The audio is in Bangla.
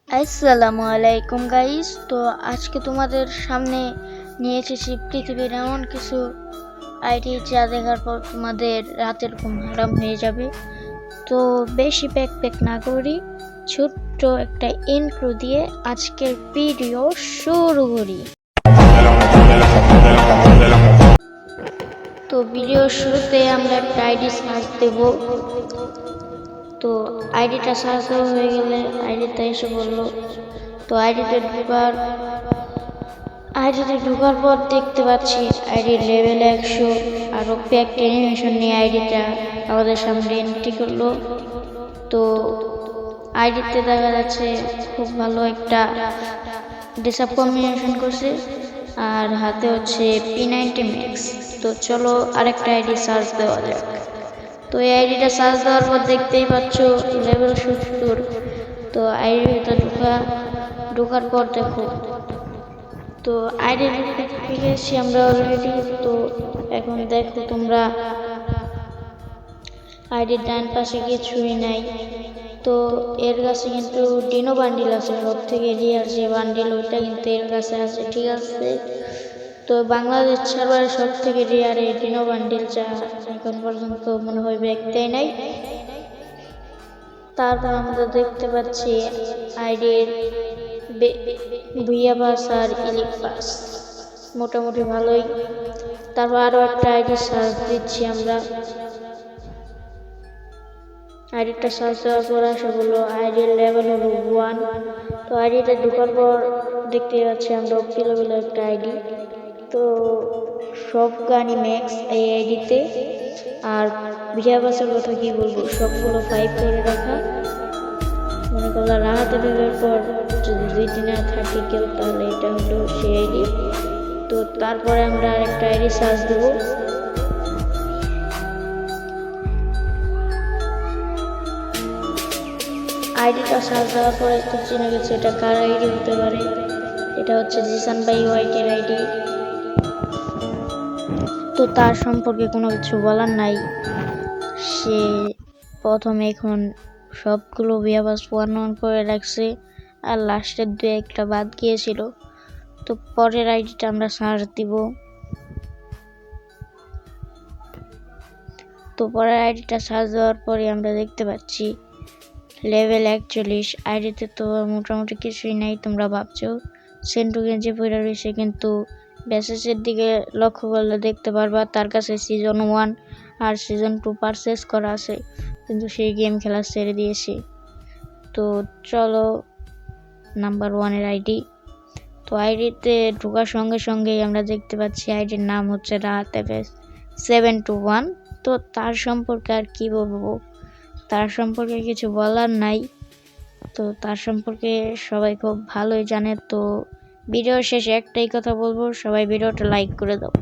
আসসালামু আলাইকুম গাইস। তো আজকে তোমাদের সামনে নিয়ে এসেছি পৃথিবীর এমন কিছু আইডি যা দেখার পর তোমাদের রাতের ঘুম হারাম হয়ে যাবে। তো বেশি প্যাক না করি, ছোট্ট একটা ইন্ট্রো দিয়ে আজকের ভিডিও শুরু করি। তো ভিডিওর শুরুতে আমরা একটা আইডি সার্চ দেব। তো আইডিটা সার্চ দেওয়া হয়ে গেলে আইডিটা এসে বললো। তো আইডিতে ঢোকার পর দেখতে পাচ্ছি আইডির লেভেল 100 আর প্যাক অ্যানিমেশন নিয়ে আইডিটা আমাদের সামনে এন্ট্রি করলো। তো আইডিতে দেখা যাচ্ছে খুব ভালো একটা ডিসআপ কম্বিনেশন করছে আর হাতে হচ্ছে P90 Max। তো চলো আরেকটা আইডি সার্চ দেওয়া যাক। তো এই আইডিটা সার্চ দেওয়ার পর দেখতেই পাচ্ছ লেভেল 70। তো আইডির ভিতরে ঢোকার পর দেখো, তো আইডি পেয়েছি আমরা অলরেডি। তো এখন দেখো তোমরা আইডির ডান পাশে কিছুই নাই। তো এর কাছে কিন্তু ডিনো বান্ডিল আছে, সব থেকে রিয়ার যে বান্ডিল ওইটা কিন্তু এর কাছে আছে, ঠিক আছে। তো বাংলাদেশ সার্ভারে সব থেকে রিয়ার এই ডিনো বান্ডিল যা এখন পর্যন্ত মনে হয় ব্যাক দেয় নাই। তারপর আমরা দেখতে পাচ্ছি আইডির ভুইয়া পাস আর ইলিক পাস মোটামুটি ভালোই। তারপর আরো একটা আইডি সার্চ দিচ্ছি আমরা। আইডিটা সার্চ দেওয়ার পর আসে বললো আইডির লেভেল হলো 1। তো আইডিটা ঢোকার পর দেখতে পাচ্ছি আমরা ওপি লেভেল একটা আইডি। তো সব গানই ম্যাক্স এই আইডিতে। আর ভুইয়া পাসের কথা কি বলবো, সবগুলো 5 করে রাখা। মনে করলাম রাহাতে ঢোকার পর যদি 2-3 থাকে কেউ, তাহলে এটা হলো সেই আইডি। তো তারপরে আমরা আরেকটা আইডি সার্চ দেবো। আইডিটা সার্চ দেওয়ার পরে তো চিনে গেছে এটা কার আইডি হতে পারে। এটা হচ্ছে জিসান ভাই হোয়াইটের আইডি। তো তার সম্পর্কে কোনো কিছু বলার নাই। সে প্রথমে এখন সবগুলো ভিয়াবাস 1 করে রাখছে আর লাস্টের 2-1টা বাদ গিয়েছিল। তো পরের আইডিটা আমরা সার্চ দিব। তো পরের আইডিটা সার্চ দেওয়ার পরে আমরা দেখতে পাচ্ছি লেভেল 41 আইডিতে। তো মোটামুটি কিছুই নাই। তোমরা ভাবছো সেন্টু গেঞ্জি পরে রয়েছে, কিন্তু ব্যাসেসের দিকে লক্ষ্য করলে দেখতে পারবা তার কাছে সিজন 1 আর সিজন 2 পারচেস করা আছে, কিন্তু সেই গেম খেলা ছেড়ে দিয়েছে। তো চলো নাম্বার 1-এর আইডি। তো আইডিতে ঢোকার সঙ্গে সঙ্গেই আমরা দেখতে পাচ্ছি আইডির নাম হচ্ছে রাহাত FS 721। তো তার সম্পর্কে আর কি বলবো, তার সম্পর্কে কিছু বলার নাই। তো তার সম্পর্কে সবাই খুব ভালোই জানে। তো ভিডিও শেষে একটাই কথা বলবো, সবাই ভিডিওটা লাইক করে দাও।